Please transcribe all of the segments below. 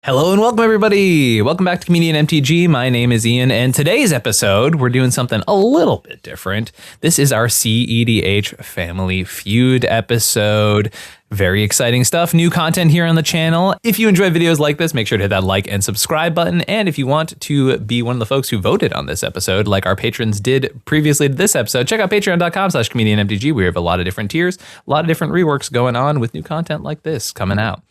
Hello and welcome, everybody. Welcome back to Comedian MTG. My name is Ian, and today's episode, we're doing something a little bit different. This is our cEDH Family Feud episode. Very exciting stuff. New content here on the channel. If you enjoy videos like this, make sure to hit that like and subscribe button. And if you want to be one of the folks who voted on this episode, like our patrons did previously to this episode, check out patreon.com/comedianmtg. We have a lot of different tiers, a lot of different reworks going on with new content like this coming out.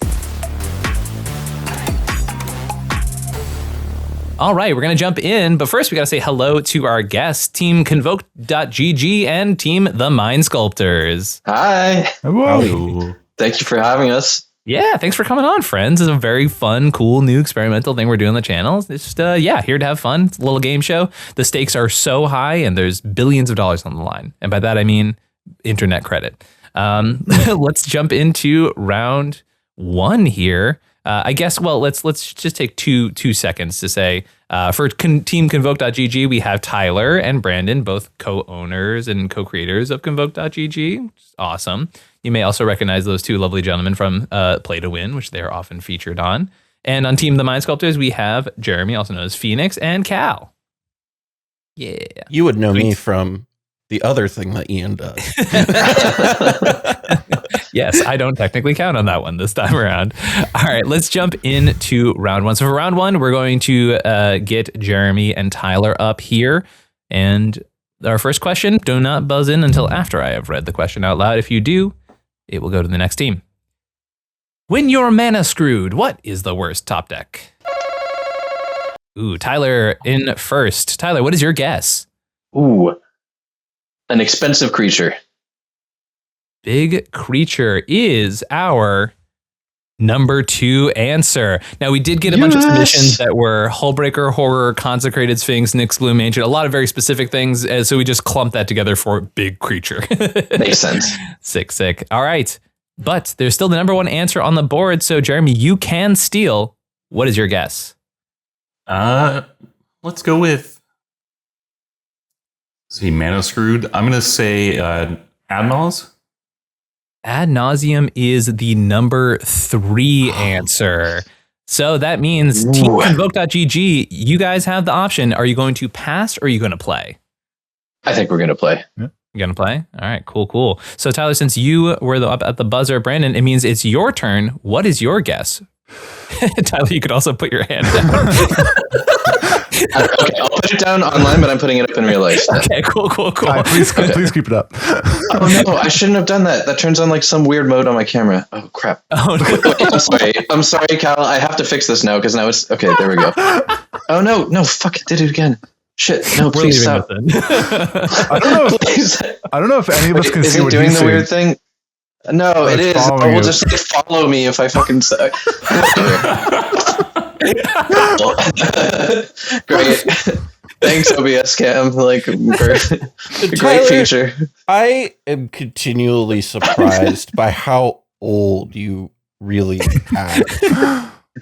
All right, we're going to jump in, but first we got to say hello to our guests, Team Convoke.gg and Team The Mind Sculptors. Hi. Hello. Thank you for having us. Yeah, thanks for coming on, friends. It's a very fun, cool, new experimental thing we're doing on the channel. It's just, here to have fun. It's a little game show. The stakes are so high, and there's billions of dollars on the line. And by that, I mean internet credit. Let's jump into round one here. I guess, well, let's just take two seconds to say, for Team Convoke.gg, we have Tyler and Brandon, both co-owners and co-creators of Convoke.gg, which is awesome. You may also recognize those two lovely gentlemen from Play to Win, which they're often featured on. And on Team The Mind Sculptors, we have Jeremy, also known as Phoenix, and Cal. Yeah. You would know me from the other thing that Ian does. Yes, I don't technically count on that one this time around. All right, let's jump into round one. So for round one, we're going to get Jeremy and Tyler up here. And our first question, do not buzz in until after I have read the question out loud. If you do, it will go to the next team. When you're mana screwed, what is the worst top deck? Ooh, Tyler in first. Tyler, what is your guess? Ooh, an expensive creature. Big creature is our number 2 answer. Now, we did get a bunch of submissions that were Hullbreaker, Horror, Consecrated Sphinx, Nyx Gloom Ancient, a lot of very specific things. So we just clumped that together for big creature. Makes sense. Sick. All right. But there's still the number 1 answer on the board. So, Jeremy, you can steal. What is your guess? Let's go with, mana screwed. I'm going to say Admirals. Ad nauseum is the number 3 answer. So that means Team Convoke.gg, you guys have the option. Are you going to pass or are you going to play? I think we're going to play. You're going to play? All right, cool. So Tyler, since you were up at the buzzer, Brandon, it means it's your turn. What is your guess? Tyler, you could also put your hand down. Okay, I'll put it down online, but I'm putting it up in real life. Okay, cool. Please keep it up. Oh no, I shouldn't have done that. That turns on like some weird mode on my camera. Oh crap. Oh no. I'm sorry, Cal. I have to fix this now because now it's okay. There we go. Oh no, fuck! It did it again. Shit! No, please stop. I don't know if any of us can see what doing he's the weird thing. No, it is. It will just follow me if I fucking. Great. Thanks, OBS Cam. Like, great feature. I am continually surprised by how old you really act.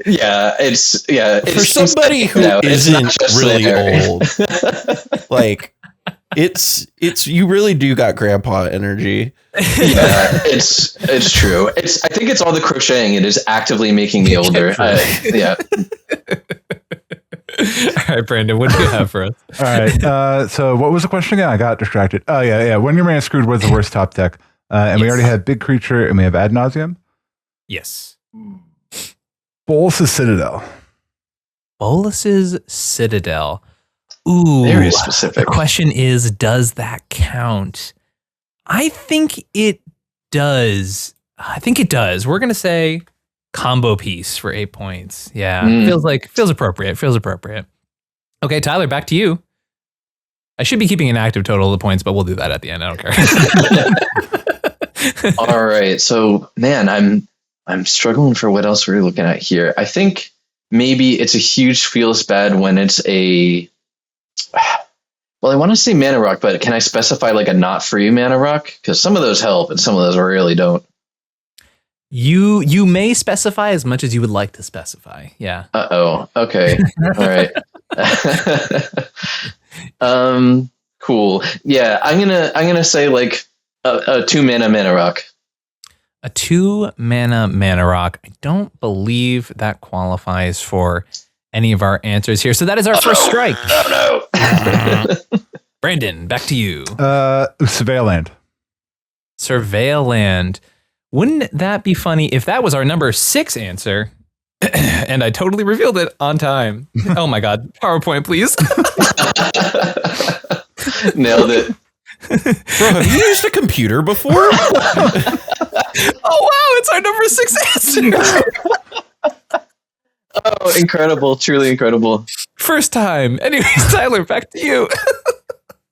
Yeah, it's for somebody who isn't really old. Like, it's you really do got grandpa energy. Yeah, it's true. I think it's all the crocheting. It is actively making me older. Yeah. All right, Brandon, what do you have for us? All right. So what was the question again? I got distracted. Oh, yeah. When your mana screwed was the worst top deck. And we already had Big Creature and we have Ad Nauseam. Yes. Bolus's Citadel. Bolus's Citadel. Ooh. Very specific. The question is, does that count? I think it does. We're going to say combo piece for 8 points. Yeah. Feels appropriate. Okay, Tyler, back to you. I should be keeping an active total of the points, but we'll do that at the end. I don't care. All right. So, man, I'm struggling for what else we're looking at here. I think maybe it's a huge feels bad when it's a. Well, I want to say mana rock, but can I specify like a not free mana rock? Because some of those help and some of those really don't. You may specify as much as you would like to specify. Yeah. Okay. All right. Cool. Yeah, I'm gonna say like a 2 mana rock. A 2-mana rock. I don't believe that qualifies for any of our answers here. So that is our first strike. Oh no. Brandon, back to you. Surveilland. Surveilland. Wouldn't that be funny if that was our number 6 answer? And I totally revealed it on time. Oh my God. PowerPoint, please. Nailed it. Bro, have you used a computer before? Oh wow, it's our number 6 answer. Oh, incredible. Truly incredible. First time. Anyways, Tyler, back to you.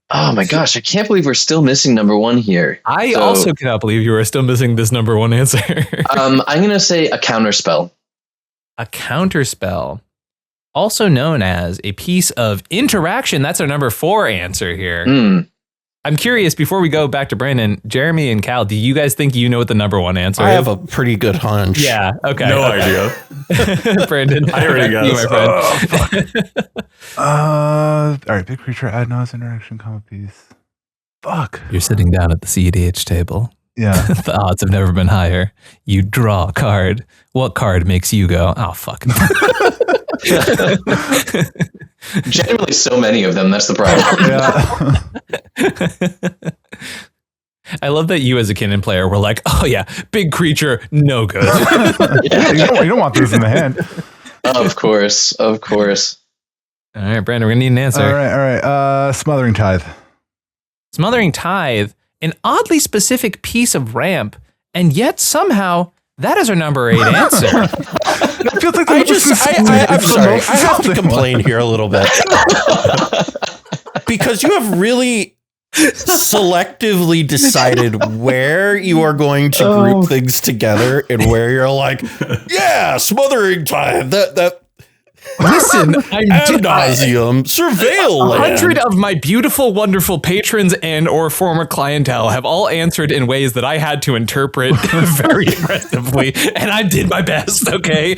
Oh my gosh, I can't believe we're still missing number 1 here. I also cannot believe you are still missing this number 1 answer. I'm going to say a counterspell. A counterspell, also known as a piece of interaction. That's our number 4 answer here. I'm curious, before we go back to Brandon, Jeremy and Cal, do you guys think you know what the number 1 answer is? I have a pretty good hunch. Yeah, okay. No idea. Brandon, I already got you, my friend. All right, big creature, ad nos, interaction, comma piece. Fuck. You're sitting down at the cEDH table. Yeah. The odds have never been higher. You draw a card. What card makes you go, oh, fuck. Generally, so many of them. That's the problem. Yeah. I love that you as a Kinnan player were like, oh yeah, big creature, no good. Yeah, you don't want those in the hand. Of course. Of course. All right, Brandon, we're going to need an answer. All right. Smothering Tithe. Smothering Tithe, an oddly specific piece of ramp, and yet somehow that is our number 8 answer. It feels like I'm sorry. I have to complain here a little bit. Because you have really selectively decided where you are going to group things together and where you're like, yeah, Smothering Tithe. That Listen, I'm ad nauseum, surveil. 100 of my beautiful, wonderful patrons and or former clientele have all answered in ways that I had to interpret very aggressively, and I did my best, okay?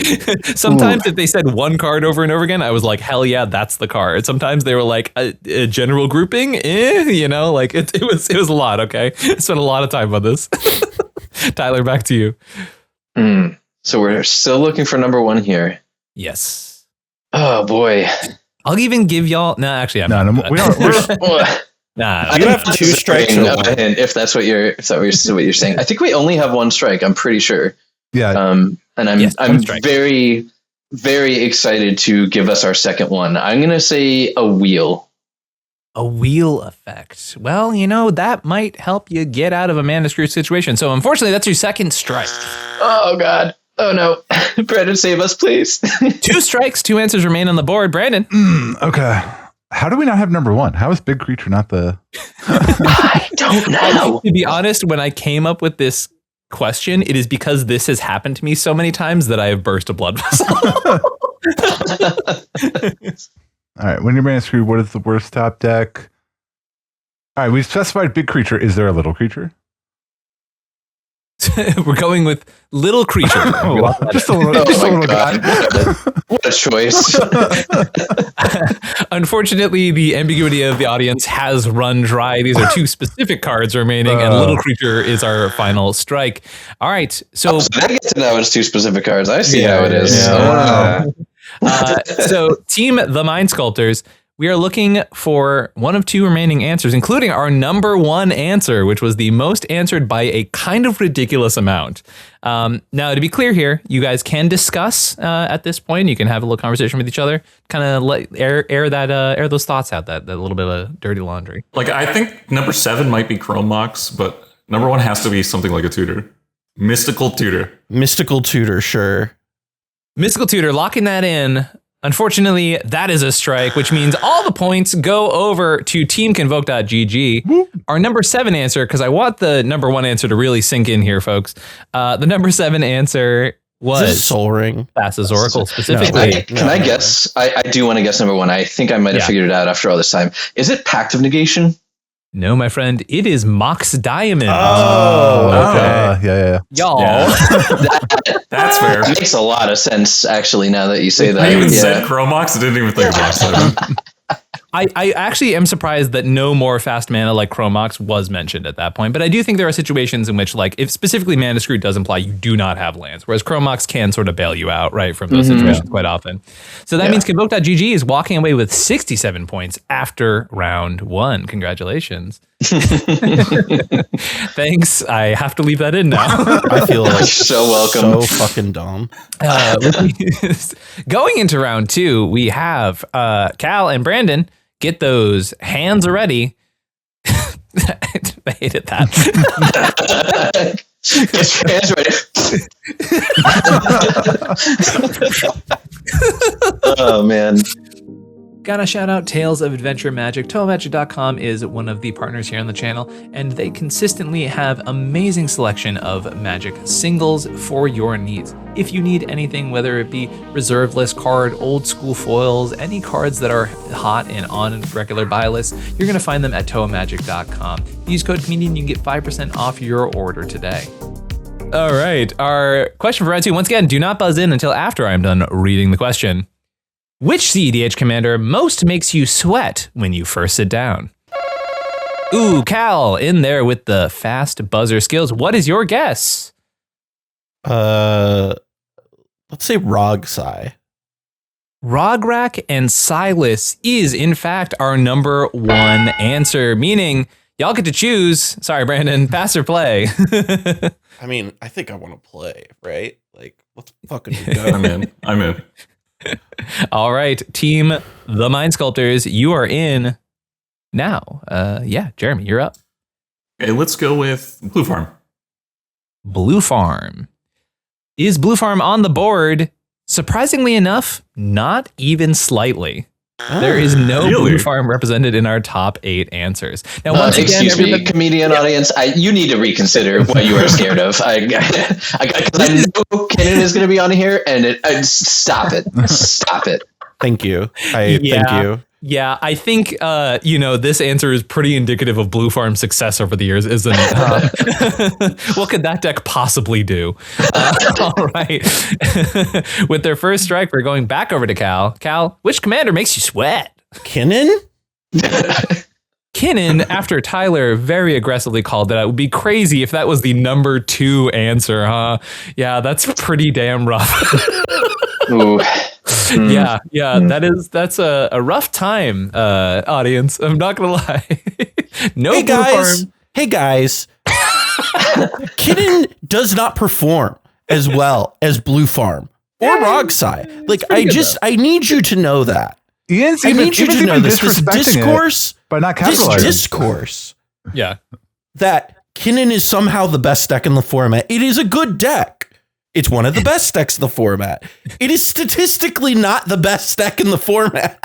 Sometimes if they said one card over and over again, I was like, hell yeah, that's the card. Sometimes they were like, a general grouping, you know, like it was a lot, okay? I spent a lot of time on this. Tyler, back to you. So we're still looking for number 1 here. Yes. Oh boy. I'll even give y'all. No, actually, I'm not. We don't. Nah. You have 2 strikes. If that's what you're saying. I think we only have 1 strike. I'm pretty sure. Yeah. And I'm very, very excited to give us our second one. I'm gonna say a wheel. A wheel effect. Well, you know, that might help you get out of a mana screw situation. So unfortunately, that's your second strike. Oh God. Oh no. Brandon, save us, please. 2 strikes, 2 answers remain on the board. Brandon. Okay. How do we not have number 1? How is big creature not the? I don't know. To be honest, when I came up with this question, it is because this has happened to me so many times that I have burst a blood vessel. All right. When you're mana screwed, what is the worst top deck? All right. We've specified big creature. Is there a little creature? We're going with little creature. Just a little. God. What a choice. Unfortunately, the ambiguity of the audience has run dry. These are 2 specific cards remaining, and little creature is our final strike. All right. So I get to know it's 2 specific cards. I see how it is. Yeah. So team the Mind Sculptors, we are looking for one of 2 remaining answers, including our number 1 answer, which was the most answered by a kind of ridiculous amount. Now, to be clear here, you guys can discuss at this point. You can have a little conversation with each other, kind of air those thoughts out, that little bit of dirty laundry. Like, I think number 7 might be Chrome Mox, but number 1 has to be something like a tutor. Mystical Tutor. Mystical Tutor, sure. Mystical Tutor, locking that in. Unfortunately, that is a strike, which means all the points go over to teamconvoke.gg. Our number 7 answer, because I want the number 1 answer to really sink in here, folks. The number 7 answer was Soul Ring. Thassa's Oracle specifically. Can I guess? I do want to guess number 1. I think I might have figured it out after all this time. Is it Pact of Negation? No, my friend, it is Mox Diamond. Oh, okay. Yeah. Y'all. Yeah. That's fair. That makes a lot of sense, actually, now that you say that. I even said Chromox. I didn't even think about it. I actually am surprised that no more fast mana like Chrome Mox was mentioned at that point. But I do think there are situations in which, like, if specifically Mana Screw does imply you do not have lands, whereas Chrome Mox can sort of bail you out, right, from those situations quite often. So that means Convoke.gg is walking away with 67 points after round 1. Congratulations. Thanks. I have to leave that in now. I feel like so welcome. So fucking dumb. Going into round 2, we have Cal and Brandon. Get those hands ready. I hated that. Get your hands ready. Oh, man. Gotta shout out Tales of Adventure Magic. ToaMagic.com is one of the partners here on the channel, and they consistently have amazing selection of Magic singles for your needs. If you need anything, whether it be reserve list card, old school foils, any cards that are hot and on regular buy lists, you're gonna find them at ToaMagic.com. Use code comedian, you can get 5% off your order today. All right, our question for round 2. Once again, do not buzz in until after I'm done reading the question. Which cEDH commander most makes you sweat when you first sit down? Ooh, Cal, in there with the fast buzzer skills. What is your guess? Let's say Rogsai. Rograk and Silas is, in fact, our number 1 answer, meaning y'all get to choose. Sorry, Brandon, pass or play. I mean, I think I want to play, right? Like, let's fucking go. I'm in. All right, team the Mind Sculptors, you are in now. Jeremy, you're up. Okay, let's go with Blue Farm. Blue Farm. Is Blue Farm on the board? Surprisingly enough, not even slightly. There is no really? Blue Farm represented in our top 8 answers. Now, once again, excuse me, comedian audience, you need to reconsider what you are scared of. I know Kenan is going to be on here, and stop it. Stop it. Thank you. Thank you. Yeah, I think, this answer is pretty indicative of Blue Farm's success over the years, isn't it? What could that deck possibly do? All right. With their first strike, we're going back over to Cal. Cal, which commander makes you sweat? Kinnan? Kinnan, after Tyler very aggressively called that, it would be crazy if that was the number 2 answer, huh? Yeah, that's pretty damn rough. Ooh. Yeah, that's a rough time, audience. I'm not gonna lie. No, hey Blue guys. Farm. Hey guys. Kinnan does not perform as well as Blue Farm or Rogsai. Like, I need you to know that. Ian's I need you to know this discourse, but not capitalizing. this discourse. Yeah, that Kinnan is somehow the best deck in the format. It is a good deck. It's one of the best decks in the format. It is statistically not the best deck in the format.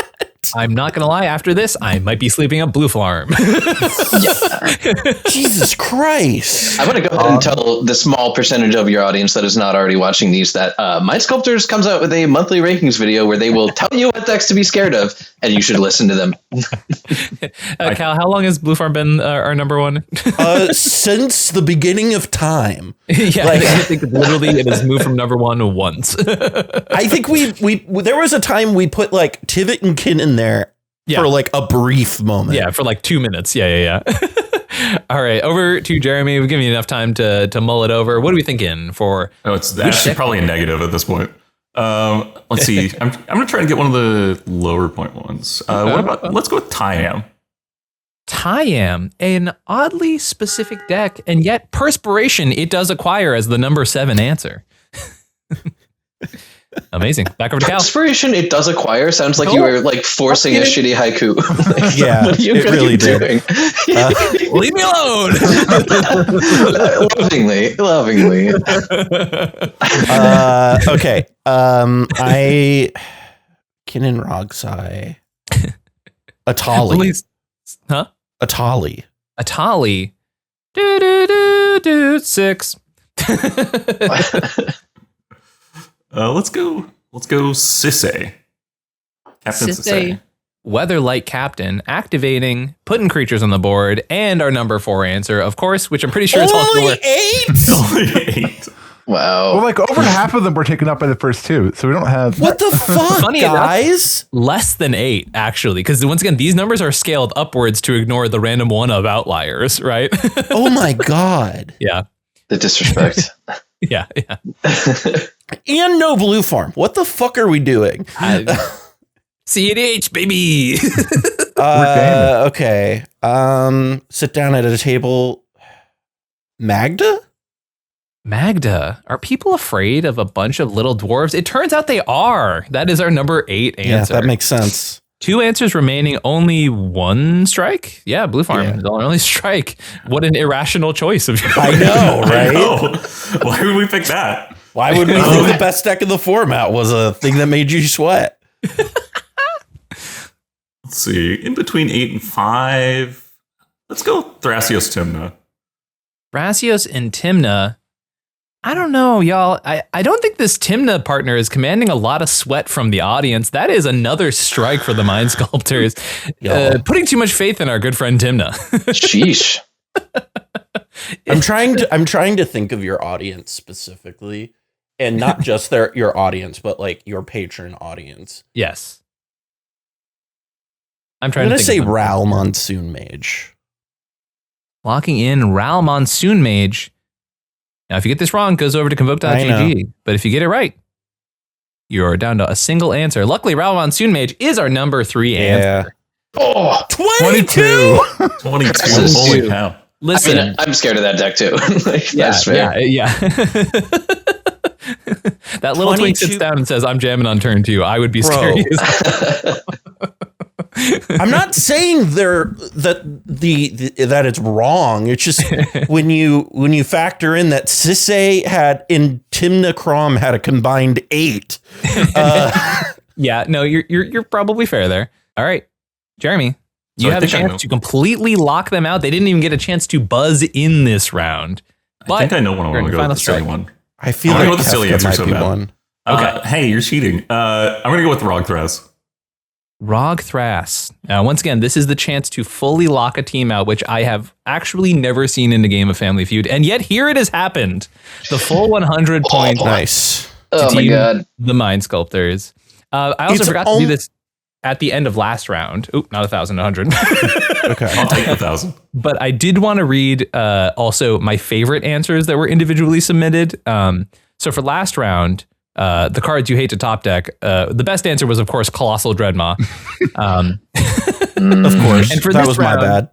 I'm not gonna lie. After this, I might be sleeping up Blue Farm. Jesus Christ! I want to go ahead and tell the small percentage of your audience that is not already watching these that Mind Sculptors comes out with a monthly rankings video where they will tell you what decks to be scared of, and you should listen to them. Cal, how long has Blue Farm been our number 1? Since the beginning of time. Yeah, I think literally it has moved from number 1 once. I think we there was a time we put like Tivit and Kinnan there for like a brief moment. Yeah, for like 2 minutes. Yeah. All right, over to Jeremy. We've given you enough time to mull it over. What are we thinking for? Oh, it's actually probably a negative at this point. Let's see. I'm going to try and get one of the lower point ones. Let's go with Tyam. Tyam, an oddly specific deck, and yet Perspiration it does acquire as the number 7 answer. Amazing. Back over to Cal. Inspiration it does acquire sounds like you were like forcing a shitty haiku. Yeah, what are you it really doing? Leave me alone. Lovingly. Okay. I Kinnan Rogsai. Atali. Huh? Atali. Do 6. Let's go Sisse. Captain Sisse. Weatherlight Captain, activating, putting creatures on the board, and our number 4 answer, of course, which I'm pretty sure is also only 8. Only 8. Wow. Well, like over half of them were taken up by the first two, so we don't have. What the fuck, Funny enough, guys? less than 8, actually, because once again, these numbers are scaled upwards to ignore the random one of outliers, right? Oh my god. Yeah. The disrespect. Yeah. And no blue farm. What the fuck are we doing? cEDH, baby. Okay. Sit down at a table. Magda? Are people afraid of a bunch of little dwarves? It turns out they are. That is our number 8 answer. Yeah, that makes sense. 2 answers remaining, only 1 strike? Yeah, blue farm is the only strike. What an irrational choice of yours. I know, right? I know. Why would we pick that? Why would we think the best deck in the format was a thing that made you sweat? Let's see. In between 8 and 5. Let's go Thrasios Timna. Thrasios and Timna. I don't know, y'all. I don't think this Timna partner is commanding a lot of sweat from the audience. That is another strike for the Mind Sculptors. Putting too much faith in our good friend Timna. Sheesh. I'm trying to think of your audience specifically, and not just your audience, but like your patron audience. Yes. I'm I'm gonna to say think of them. Ral Monsoon Mage. Locking in Ral Monsoon Mage. Now, if you get this wrong, it goes over to convoke.gg. But if you get it right, you're down to a single answer. Luckily, Ral Monsoon Mage is our number 3 answer. Oh, 22! 22. Texas Holy too. cow. Listen, I mean, I'm scared of that deck too. Like, that's fair. yeah. That little twink sits down and says, I'm jamming on turn 2. I would be scared. I'm not saying that it's wrong. It's just when you factor in that Sisse and Timna Crom had a combined 8. Yeah, no, you're probably fair there. All right, Jeremy, you have a chance to completely lock them out. They didn't even get a chance to buzz in this round. But I think I know one. I want to go with the silly strike. one. I feel I'm like gonna go with the silly Kefka answer might so be bad. one. Okay. Hey, you're cheating. I'm going to go with Rog Thras. Rog Thras. Now, once again, this is the chance to fully lock a team out, which I have actually never seen in a game of Family Feud. And yet here it has happened. The full 100 points. Nice. Oh my god. The Mind Sculptors. I also forgot to do this at the end of last round. Oop, not 1,000, 100. Okay. I'll take 1,000. But I did want to read also my favorite answers that were individually submitted. So for last round, the cards you hate to top deck, the best answer was, of course, Colossal Dreadmaw. Of course. And for that this was round, my bad.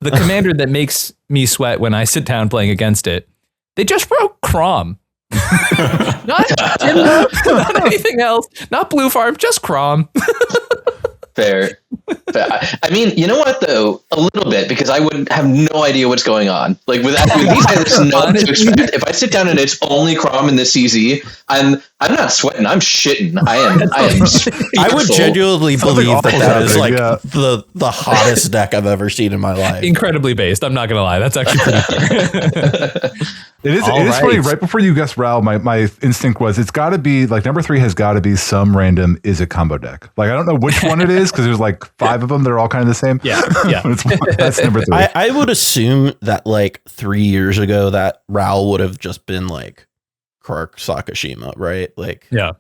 The commander that makes me sweat when I sit down playing against it, they just wrote Crom. Not Timber, not anything else, not Blue Farm, just Crom. Fair. I mean, you know what though? A little bit, because I would have no idea what's going on. Like with these, I just know what to expect. If I sit down and it's only Crom in the CZ, I'm not sweating. I'm shitting. I am. I would genuinely Something believe awful's that is like happening, the hottest deck I've ever seen in my life. Incredibly based. I'm not gonna lie. That's actually pretty fair. It is funny. Right before you guessed Ral, my instinct was it's got to be like number 3 has got to be some random is it combo deck. Like I don't know which one it is because there's like 5 of them that are all kind of the same. Yeah. That's number 3. I would assume that like 3 years ago that Ral would have just been like Kirk Sakashima, right? Like Yeah.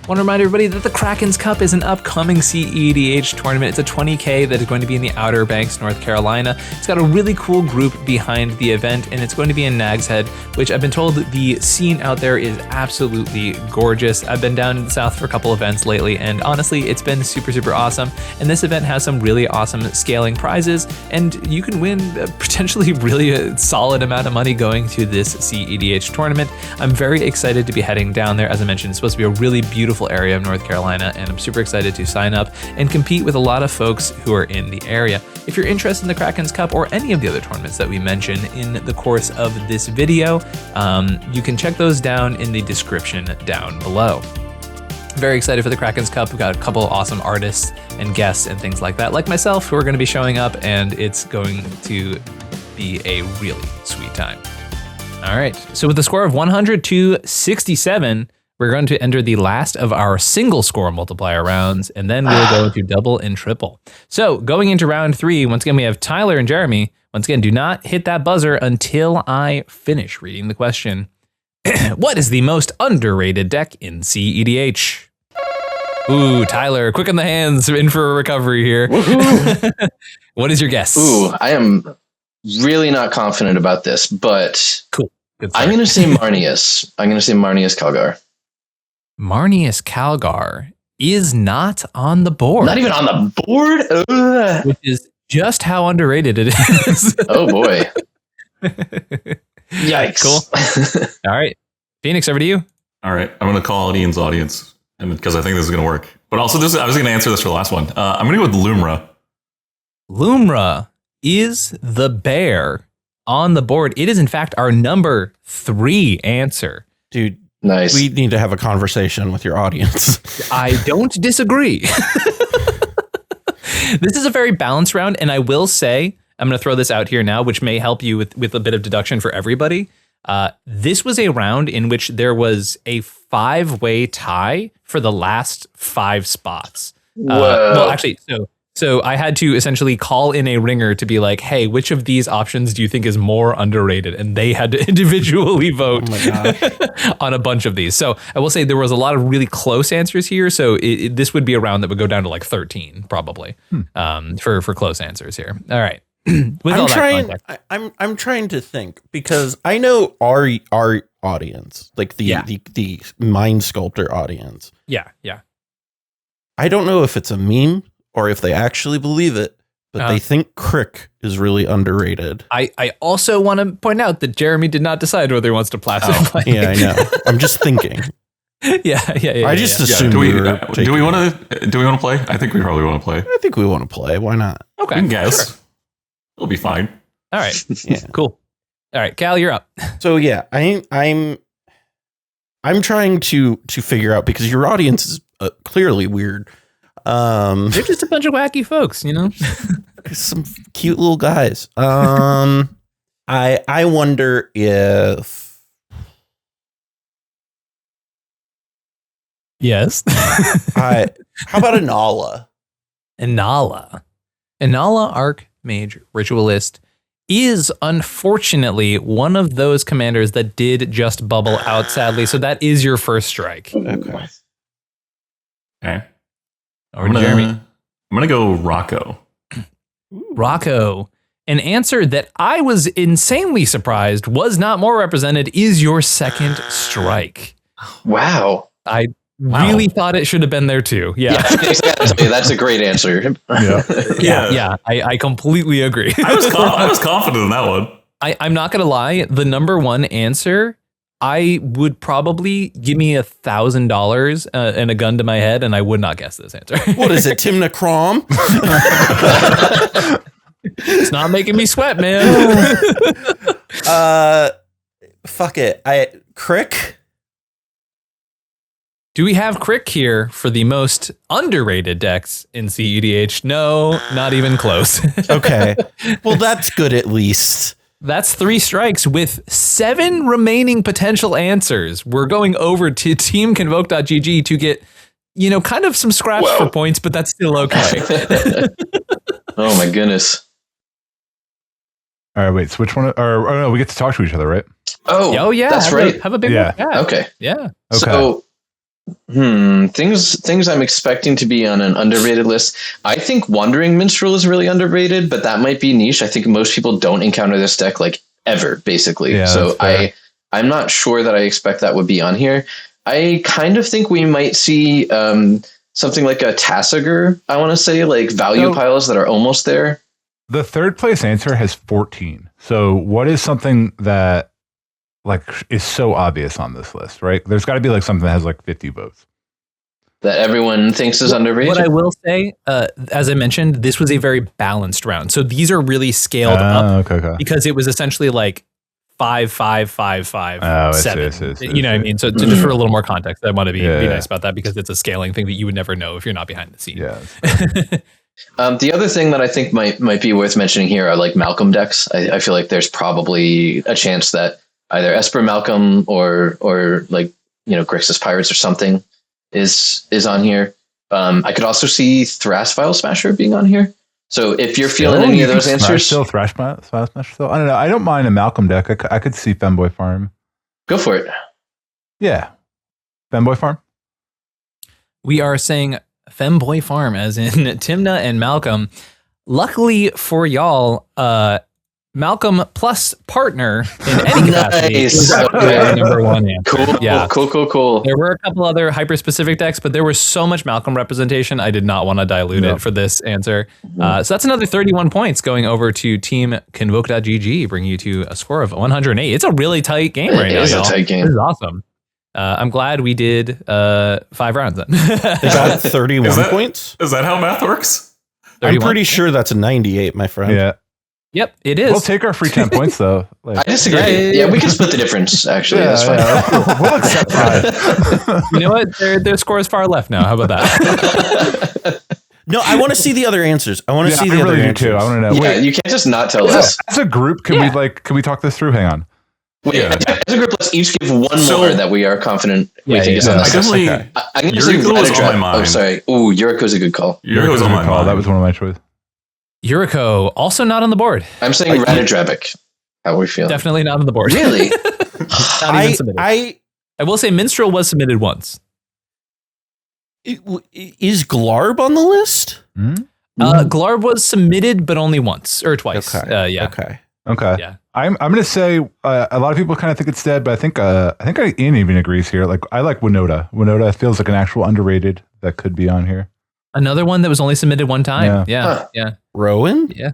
Want to remind everybody that the Kraken's Cup is an upcoming cEDH tournament. It's a 20K that is going to be in the Outer Banks, North Carolina. It's got a really cool group behind the event, and it's going to be in Nags Head, which I've been told the scene out there is absolutely gorgeous. I've been down in the South for a couple events lately, and honestly, it's been super, super awesome. And this event has some really awesome scaling prizes, and you can win a potentially really a solid amount of money going to this cEDH tournament. I'm very excited to be heading down there. As I mentioned, it's supposed to be a really beautiful area of North Carolina, and I'm super excited to sign up and compete with a lot of folks who are in the area. If you're interested in the Kraken's Cup or any of the other tournaments that we mention in the course of this video, you can check those down in the description down below. Very excited for the Kraken's Cup. We've got a couple awesome artists and guests and things like that, like myself, who are going to be showing up, and it's going to be a really sweet time. All right, so with a score of 100 to 67, we're going to enter the last of our single score multiplier rounds, and then we'll go into double and triple. So going into round 3, once again, we have Tyler and Jeremy. Once again, do not hit that buzzer until I finish reading the question. What is the most underrated deck in cEDH? Ooh, Tyler, quick on the hands, in for a recovery here. What is your guess? Ooh, I am really not confident about this, but Cool. I'm going to say Marnius. I'm going to say Marnius Calgar. Marnius Calgar is not on the board. Not even on the board? Ugh. Which is just how underrated it is. Oh, boy. Yikes. Cool. All right. Phoenix, over to you. All right, I'm going to call Ian's audience, and because I think this is going to work. But also, I was going to answer this for the last one. I'm going to go with Lumra. Lumra is the bear on the board. It is, in fact, our number 3 answer. Dude, Nice. we need to have a conversation with your audience. I don't disagree. This is a very balanced round, and I will say, I'm going to throw this out here now, which may help you with a bit of deduction for everybody. This was a round in which there was a 5-way tie for the last 5 spots. Well, actually, so I had to essentially call in a ringer to be like, hey, which of these options do you think is more underrated? And they had to individually vote on a bunch of these. So I will say there was a lot of really close answers here. So this would be a round that would go down to like 13 probably for close answers here. All right. I'm trying to think, because I know our audience, like the Mind Sculptor audience. Yeah. I don't know if it's a meme or if they actually believe it, but they think Crick is really underrated. I also want to point out that Jeremy did not decide whether he wants to play. Yeah, I know. I'm just thinking. Yeah. I just assumed do we want to play? I think we probably want to play. I think we want to play. Why not? Okay. We can guess. Sure. It'll be fine. All right. Yeah. Cool. All right, Cal, you're up. So yeah, I'm trying to figure out, because your audience is clearly weird. They're just a bunch of wacky folks, you know. Some cute little guys. I wonder if. Yes. How about Anala? Anala Archmage Ritualist is unfortunately one of those commanders that did just bubble out, sadly. So that is your first strike. Okay. Over to Jeremy. I'm going to go Rocco. Rocco. An answer that I was insanely surprised was not more represented is your second strike. Wow. I really thought it should have been there too. Yeah. Exactly. That's a great answer. Yeah. I completely agree. I was confident in that one. I'm not going to lie. The number 1 answer, I would probably give me $1,000 and a gun to my head, and I would not guess this answer. What is it, Timna Crom? It's not making me sweat, man. Fuck it. Crick? Do we have Crick here for the most underrated decks in cEDH? No, not even close. Okay. Well, that's good at least. That's 3 strikes with 7 remaining potential answers. We're going over to teamconvoke.gg to get, kind of some scraps for points, but that's still okay. Oh my goodness. All right, wait. So which one? Or no, we get to talk to each other, right? Oh yeah, that's right. Have a big one. Yeah. Okay. Yeah. Okay. So things I'm expecting to be on an underrated list. I think Wandering Minstrel is really underrated, but that might be niche. I think most people don't encounter this deck like ever, basically. Yeah, so I'm not sure that I expect that would be on here. I kind of think we might see something like a Tassiger, I want to say, like value piles that are almost there. The third place answer has 14. So what is something that is so obvious on this list, right? There's got to be something that has 50 votes. That everyone thinks is underrated. What I will say, as I mentioned, this was a very balanced round. So these are really scaled up because it was essentially 5, 5, 5, 5, 7. You know what I mean? So just for a little more context, I want to be nice about that because it's a scaling thing that you would never know if you're not behind the scene. Yeah. The other thing that I think might be worth mentioning here are Malcolm decks. I feel like there's probably a chance that either Esper Malcolm or Grixis Pirates or something is on here. I could also see Thrash File Smasher being on here. So if you're feeling any of those answers, still Thrash File Smasher. Still, I don't know. I don't mind a Malcolm deck. I could see Femboy Farm. Go for it. Yeah. Femboy Farm? We are saying Femboy Farm, as in Timna and Malcolm. Luckily for y'all, Malcolm plus partner in any capacity. Nice. Number one answer. Cool. Yeah. Cool. There were a couple other hyper-specific decks, but there was so much Malcolm representation, I did not want to dilute it for this answer. So that's another 31 points going over to Team Convoke.gg, bringing you to a score of 108. It's a really tight game right now, It is y'all. a tight game. This is awesome. I'm glad we did 5 rounds then. They got 31 points? Is that how math works? 31? I'm pretty Yeah. sure that's a 98, my friend. Yeah. Yep, it is. We'll take our free 10 points, though. I disagree. Yeah, we can split the difference, actually. That's fine. Yeah. We'll accept 5. You know what? Their score is far left now. How about that? No, I want to see the other answers. I want to see the other answers. Too. I want to know. Yeah, Wait, you can't just not tell us. as a group, can we talk this through? Hang on. Wait, as a group, let's each give one So- more that we are confident we think is on I this list. definitely. I'm going to say Yuriko was on my Radadra- mind. Oh, sorry. Ooh, Yuriko's a good call. Yuriko's on my call. mind. That was one of my choices. Yuriko, also not on the board. I'm saying Radadrabic. How are we feeling? Definitely not on the board. Really? Not even submitted. I will say Minstrel was submitted once. Is Glarb on the list? Glarb was submitted, but only once or twice. Okay. Yeah. Okay. Yeah. I'm going to say a lot of people kind of think it's dead, but I think Ian even agrees here. Like I like Winota. Winota feels like an actual underrated that could be on here. Another one that was only submitted one time. Yeah. Yeah. Rowan? Yeah.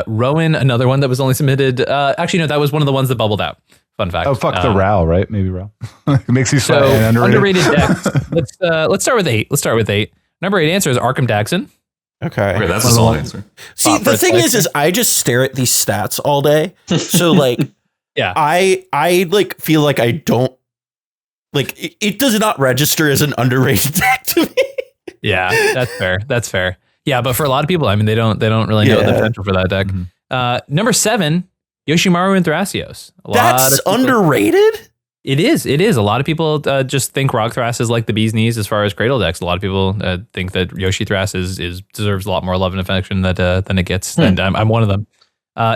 Rowan, another one that was only submitted. Actually, no, that was one of the ones that bubbled out. Fun fact. Oh, fuck the Ral, right? Maybe Ral. It makes you So sweat and underrated decks. Let's start with 8. Let's start with 8. Number 8 answer is Arkham Daxon. Okay. That's a solid answer. See, the thing is I just stare at these stats all day. So like, Yeah. I like feel like I don't like it does not register as an underrated deck to me. Yeah, that's fair. Yeah, but for a lot of people, I mean, they don't really know the potential for that deck. Mm-hmm. Number 7, Yoshimaru and Thrasios. That's underrated? It is. A lot of people just think Rock Thras is like the bee's knees as far as Cradle decks. A lot of people think that Yoshi Thras is deserves a lot more love and affection than it gets. And I'm one of them.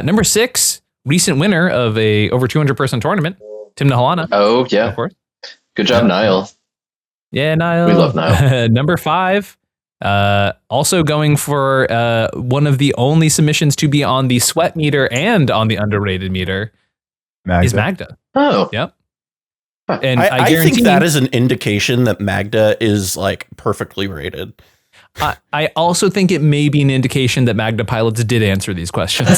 Number 6, recent winner of a over 200 person tournament, Tim Nahalana. Oh, yeah. Of course. Good job, Niall. Yeah, Niall. We love Niall. Number 5, also going for one of the only submissions to be on the sweat meter and on the underrated meter is Magda. Oh. Yep. And I guarantee think that is an indication that Magda is like perfectly rated. I also think it may be an indication that Magda pilots did answer these questions.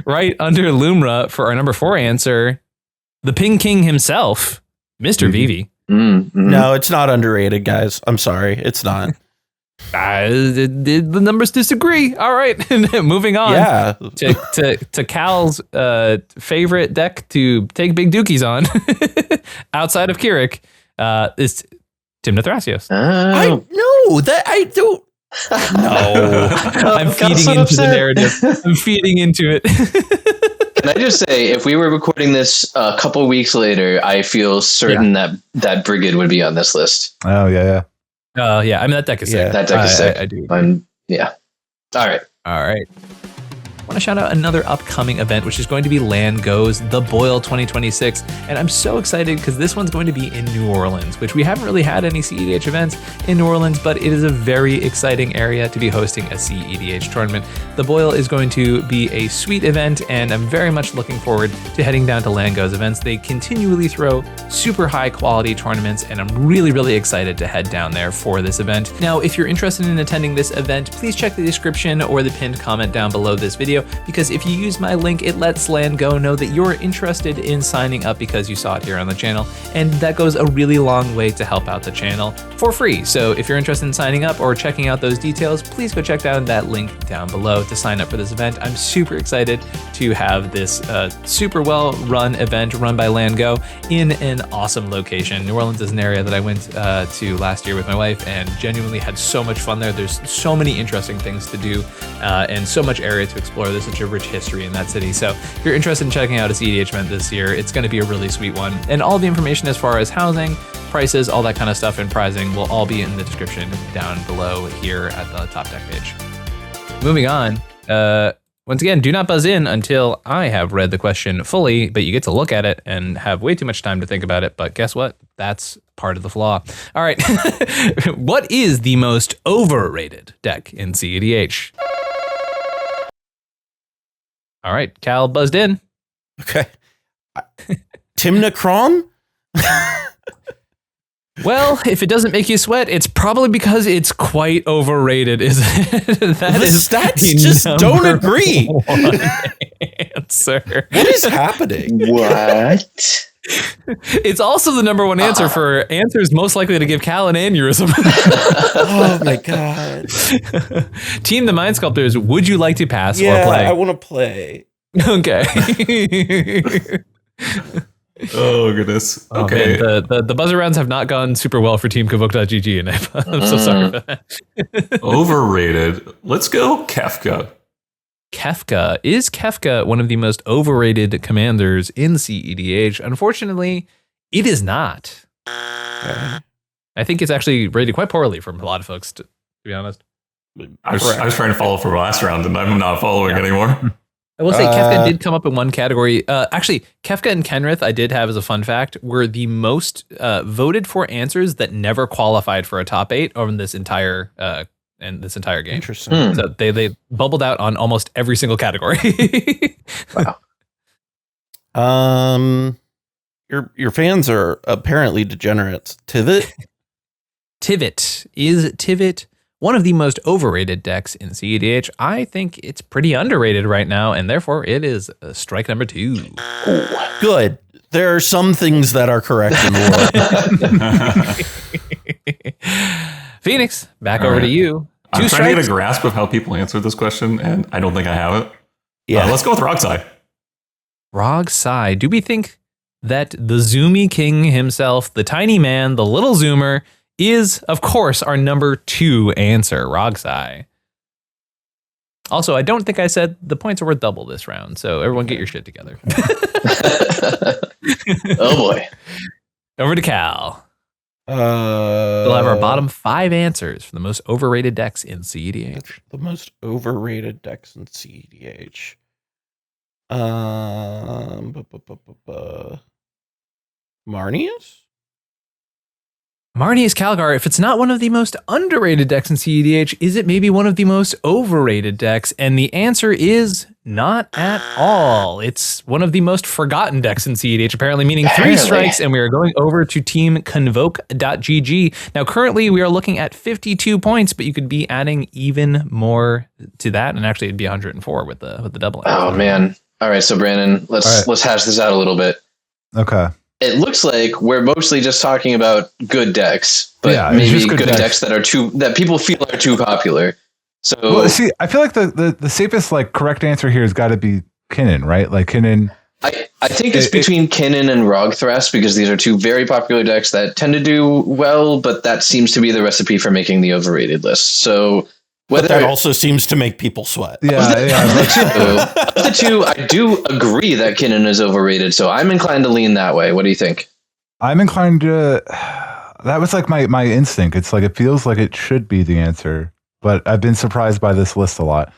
Right under Lumra for our number 4 answer, the Ping King himself, Mr. Vivi. No, it's not underrated, guys. I'm sorry. It's not. The numbers disagree. All right. Moving on. Yeah. to Cal's favorite deck to take big dookies on outside of Keurig is Tim Thrasios. I don't. No. I'm feeding into the narrative. I'm feeding into it. Can I just say, if we were recording this a couple weeks later, I feel certain that Brigid would be on this list. Oh, yeah. Yeah. I mean, that deck is sick. That deck is sick. I do. Yeah. All right. I want to shout out another upcoming event, which is going to be Land Goes, The Boil 2026. And I'm so excited because this one's going to be in New Orleans, which we haven't really had any cEDH events in New Orleans, but it is a very exciting area to be hosting a cEDH tournament. The Boil is going to be a sweet event, and I'm very much looking forward to heading down to Land Goes events. They continually throw super high quality tournaments, and I'm really, really excited to head down there for this event. Now, if you're interested in attending this event, please check the description or the pinned comment down below this video, because if you use my link, it lets Land Go know that you're interested in signing up because you saw it here on the channel, and that goes a really long way to help out the channel for free. So if you're interested in signing up or checking out those details, please go check down that link down below to sign up for this event. I'm super excited to have this super well run event run by Land Go in an awesome location. New Orleans is an area that I went to last year with my wife and genuinely had so much fun there. There's so many interesting things to do and so much area to explore. There's such a rich history in that city. So if you're interested in checking out a cEDH event this year, it's going to be a really sweet one. And all the information as far as housing, prices, all that kind of stuff, and pricing will all be in the description down below here at the Top Deck page. Moving on, Once again, do not buzz in until I have read the question fully, but you get to look at it and have way too much time to think about it. But guess what? That's part of the flaw. All right. What is the most overrated deck in cEDH? All right. Cal buzzed in. Okay. Timnacron? Well, if it doesn't make you sweat, it's probably because it's quite overrated, isn't it? The stats just don't agree. Answer. What is happening? What? It's also the number one answer for answers most likely to give Cal an aneurysm. Oh my god. Team the Mind Sculptors, would you like to pass or play? I want to play. Okay. Oh goodness. Okay. Man, the buzzer rounds have not gone super well for Team Kavok.gg, and I'm so sorry for that. Overrated. Let's go Kefka. Kefka. Is Kefka one of the most overrated commanders in cEDH? Unfortunately, it is not. I think it's actually rated quite poorly from a lot of folks, to be honest. I was trying to follow for last round, and I'm not following anymore. I will say Kefka did come up in one category. Actually, Kefka and Kenrith, I did have as a fun fact, were the most voted for answers that never qualified for a top 8 over this entire game. Interesting. So they bubbled out on almost every single category. Wow. Your fans are apparently degenerates. Tivit? Tivit. Is Tivit one of the most overrated decks in cEDH? I think it's pretty underrated right now, and therefore it is strike number 2. Good. There are some things that are correct in the world. Phoenix, back over to you. I'm trying to get a grasp of how people answered this question, and I don't think I have it. Yeah. Let's go with Rogsai. Rogsai. Do we think that the Zoomy King himself, the tiny man, the little Zoomer, is, of course, our number 2 answer, Rogsai? Also, I don't think I said the points are worth double this round, so everyone get your shit together. Oh boy. Over to Cal. We'll have our bottom 5 answers for the most overrated decks in cEDH. The most overrated decks in cEDH. Marnius? Marnius Calgar, if it's not one of the most underrated decks in cEDH, is it maybe one of the most overrated decks? And the answer is not at all. It's one of the most forgotten decks in cEDH, apparently, meaning 3 strikes, and we are going over to Team Convoke.gg. Now, currently, we are looking at 52 points, but you could be adding even more to that, and actually, it'd be 104 with the doubling. Oh, man. All right, so Brandon, let's hash this out a little bit. Okay. It looks like we're mostly just talking about good decks, but maybe good decks that people feel are too popular. So, well, see, I feel like the safest correct answer here has got to be Kinnan, right? Like Kinnan. I think it's between Kinnan and Rogthrust, because these are 2 very popular decks that tend to do well, but that seems to be the recipe for making the overrated list. So but that also seems to make people sweat. Of the two, I do agree that Kinnan is overrated, so I'm inclined to lean that way. What do you think? I'm inclined to. That was my instinct. It's it feels like it should be the answer, but I've been surprised by this list a lot.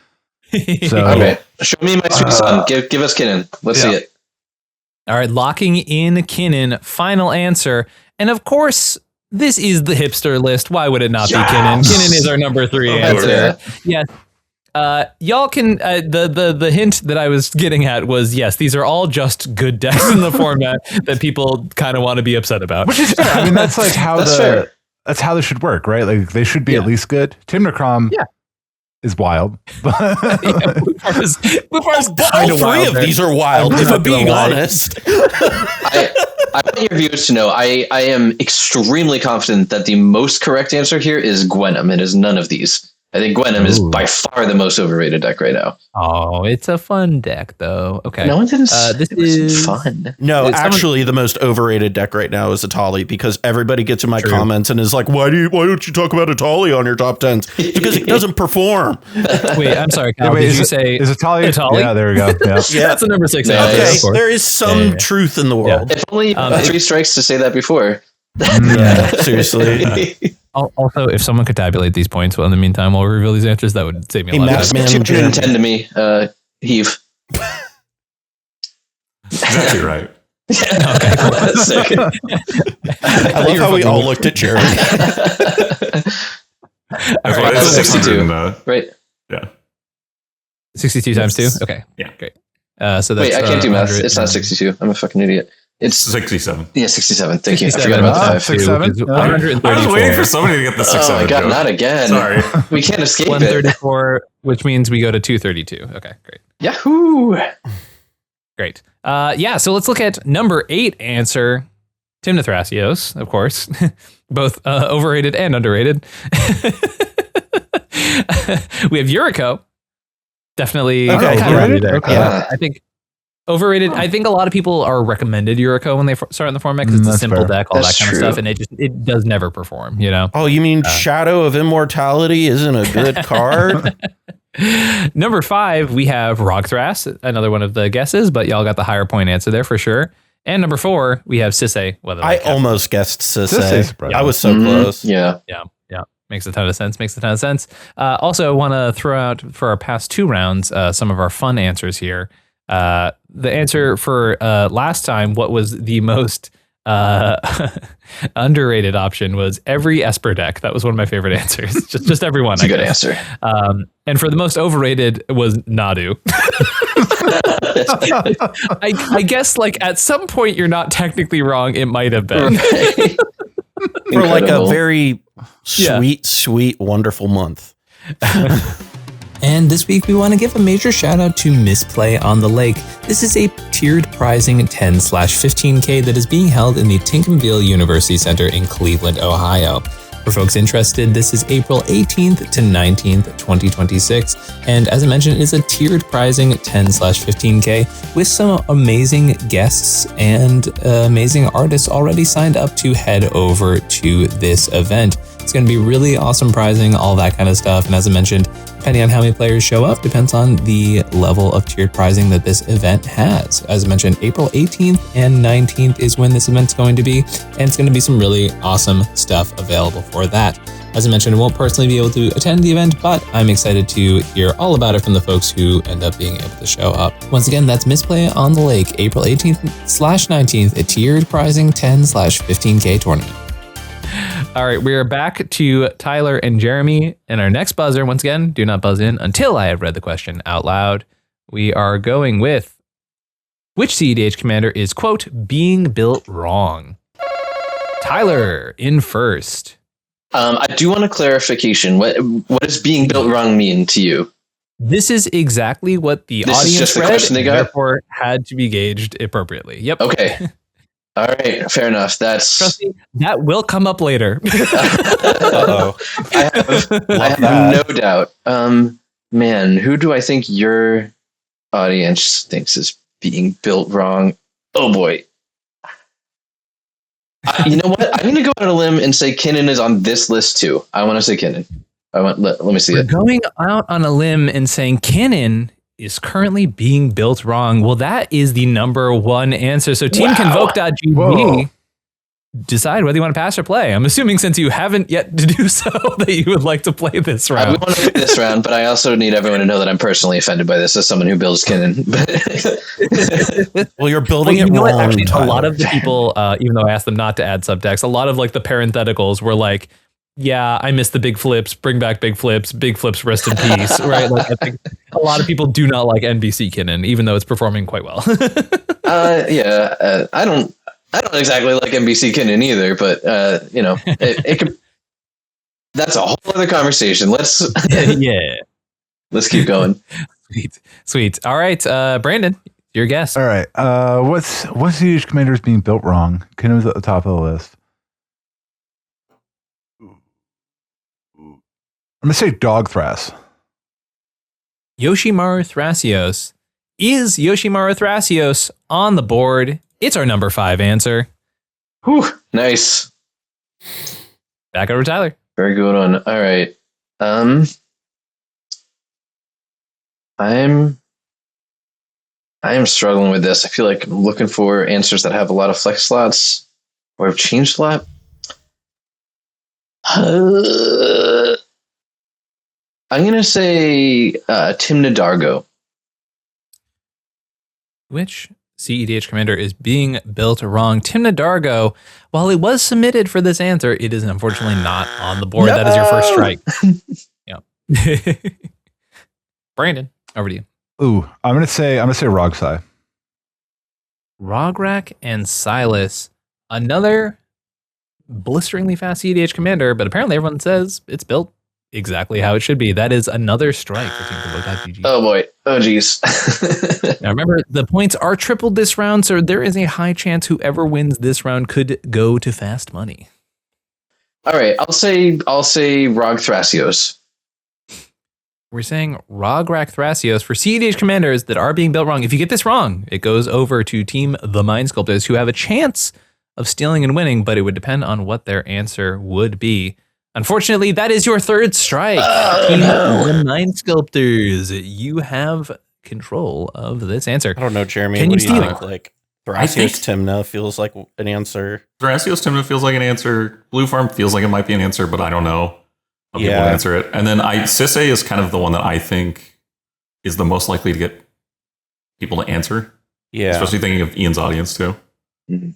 So, okay, show me my sweet son. Give us Kinnan. Let's see it. All right, locking in Kinnan. Final answer, and of course, this is the hipster list. Why would it not be Kinnan? Kinnan is our number 3 answer. Yes. Y'all can, the hint that I was getting at was, yes, these are all just good decks in the format that people kind of want to be upset about. Which is fair. I mean, that's how that's how this should work, right? Like they should be at least good. Timnacron is wild. Blue Far's kind of wild. All 3 of these are wild, if I'm being honest. I want your viewers to know I am extremely confident that the most correct answer here is Gwenom. It is none of these. I think Gwenom is by far the most overrated deck right now. Oh, it's a fun deck, though. Okay. No one didn't. This is fun. No, actually, the most overrated deck right now is Atali, because everybody gets in my comments and is like, "Why don't you talk about Atali on your top 10s?" Because it doesn't perform. Wait, I'm sorry, Cal. Did you say is Atali? Yeah, there we go. Yeah, that's the number 6 answer. Okay, there is some truth in the world. If only 3 strikes to say that before. Yeah, seriously. Also, if someone could tabulate these points, well, in the meantime, while we reveal these answers, that would save me a lot of time. 210 to me. Heave. Exactly right. Sick. I love how we all looked at Jeremy. That's why it's 62. 600. Right. Yeah. 62 times 2? Okay. Yeah. Great. So that's Wait, I can't do math. 100 It's not 62. I'm a fucking idiot. It's 67. Yeah, 67. Thank you. I 67 forgot about the 5. 67. which is I was 134. I was waiting for somebody to get the 600. Oh my god, joke. not again. Sorry. We can't escape it. 134, which means we go to 232. Okay, great. Yahoo! Great. So let's look at number 8 answer. Timnothrasios, of course. Both overrated and underrated. We have Yuriko. Definitely. Okay, overrated? There. Okay. Yeah, I think overrated. I think a lot of people are recommended Yuriko when they start in the format because it's a That's simple fair. deck, all That's that kind true. of stuff, and it does never perform, you know? Oh, you mean Shadow of Immortality isn't a good card? Number 5, we have Rogthras, another one of the guesses, but y'all got the higher point answer there for sure. And number 4, we have Sisei. Whether I almost guessed Sisei. Sisei's surprising. I was so close. Yeah. Yeah. Makes a ton of sense. Also, want to throw out for our past 2 rounds some of our fun answers here. The answer for last time, what was the most underrated option, was every Esper deck. That was one of my favorite answers. just everyone. It's a good answer. And for the most overrated was Nadu. I guess like at some point you're not technically wrong. It might have been. For like a Incredible. very Yeah. sweet, wonderful month. And this week we want to give a major shout out to Misplay on the Lake. This is a tiered prizing 10/15K that is being held in the Tinkerville University Center in Cleveland, Ohio. For folks interested, this is April 18th to 19th, 2026. And as I mentioned, it is a tiered prizing 10/15K with some amazing guests and amazing artists already signed up to head over to this event. It's going to be really awesome prizing, all that kind of stuff. And as I mentioned, depending on how many players show up, depends on the level of tiered prizing that this event has. As I mentioned, April 18th and 19th is when this event's going to be, and it's going to be some really awesome stuff available for that. As I mentioned, I won't personally be able to attend the event, but I'm excited to hear all about it from the folks who end up being able to show up. Once again, that's Misplay on the Lake, April 18th/19th, a tiered prizing 10/15K tournament. All right, we are back to Tyler and Jeremy. And our next buzzer, once again, do not buzz in until I have read the question out loud. We are going with, which cEDH commander is, quote, being built wrong? Tyler, in first. I do want a clarification. What does being built wrong mean to you? This is exactly what the This is audience just the read, question they got? therefore had to be gauged appropriately. Yep. Okay. All right. Fair enough. Trust That's. me, that will come up later. Uh-oh. I have no doubt. Man, who do I think your audience thinks is being built wrong? Oh boy. You know what? I'm going to go on a limb and say Kinnan is on this list too. I want to say Kinnan. Let me see We're it. going out on a limb and saying Kinnan is currently being built wrong. Well, that is the number 1 answer. So Team Wow. Convoke.gg, Whoa. decide whether you want to pass or play. I'm assuming since you haven't yet to do so that you would like to play this I round. want to play this round, but I also need everyone to know that I'm personally offended by this as someone who builds Kinnan. Well, you're Well, building you it know wrong. what? Actually, a lot Tyler. of the people, even though I asked them not to add subtext, a lot of like the parentheticals were like, yeah, I missed the big flips, bring back big flips, rest in peace, right? Like I think a lot of people do not like NBC Kinnan, even though it's performing quite well. I don't exactly like NBC Kinnan either, but it could. That's a whole other conversation. Let's Yeah. let's keep going. Sweet. All right, Brandon, your guess. All right. What's cEDH commander is being built wrong? Ken was at the top of the list. I'm gonna say Dog Thras. Yoshimaru Thrasios. Is Yoshimaru Thrasios on the board? It's our number 5 answer. Whew, nice. Back over to Tyler. Very good one. All right. I am struggling with this. I feel like I'm looking for answers that have a lot of flex slots or have changed a lot. I'm gonna say Tim Nadargo. Which cEDH commander is being built wrong? Timna Dargo, while it was submitted for this answer, it is unfortunately not on the board. No! That is your first strike. Yep. Brandon, over to you. Ooh, I'm gonna say Rogsai. Rograk and Silas, another blisteringly fast cEDH commander, but apparently everyone says it's built exactly how it should be. That is another strike for TeamConvoke.gg. Oh boy. Oh geez. Now remember, the points are tripled this round, so there is a high chance whoever wins this round could go to fast money. All right. I'll say Rog Thrasios. We're saying Rograk Thrasios for cEDH commanders that are being built wrong. If you get this wrong, it goes over to Team the Mind Sculptors, who have a chance of stealing and winning, but it would depend on what their answer would be. Unfortunately, that is your third strike. Team the Mind Sculptors, you have control of this answer. I don't know, Jeremy. Can what you do you steal think? Like Thrasios Timna feels like an answer. Thrasios Timna feels like an answer. Blue Farm feels like it might be an answer, but I don't know. I'll be able to answer it. And then Sisse is kind of the one that I think is the most likely to get people to answer. Yeah. Especially thinking of Ian's audience too. Mhm.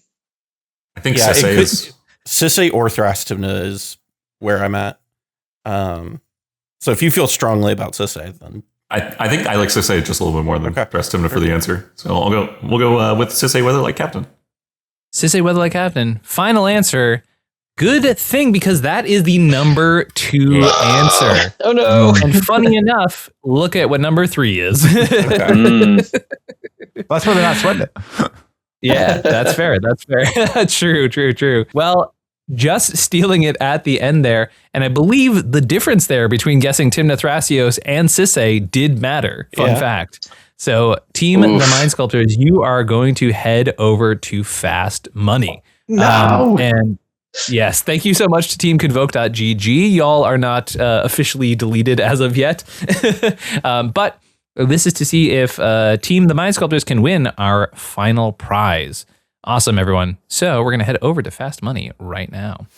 I think Sisse is Sisse or Thras Timna is where I'm at. So if you feel strongly about Sisse, then I think I like Sisse just a little bit more than Okay. Thras Timna for the answer. So we'll go with Sisse Weatherlight Captain. Sisse Weatherlight Captain, final answer. Good thing, because that is the number 2 answer. Oh no. And funny enough, look at what number 3 is. Mm. That's why they're not sweating it. Yeah, that's fair. That's fair. True. Well, just stealing it at the end there. And I believe the difference there between guessing Timna Thrasios and Sisse did matter. Fun fact. So Team the Mind Sculptors, you are going to head over to fast money. No. And yes, thank you so much to TeamConvoke.gg. Y'all are not officially deleted as of yet. But this is to see if Team the Mind Sculptors can win our final prize. Awesome, everyone. So we're going to head over to Fast Money right now.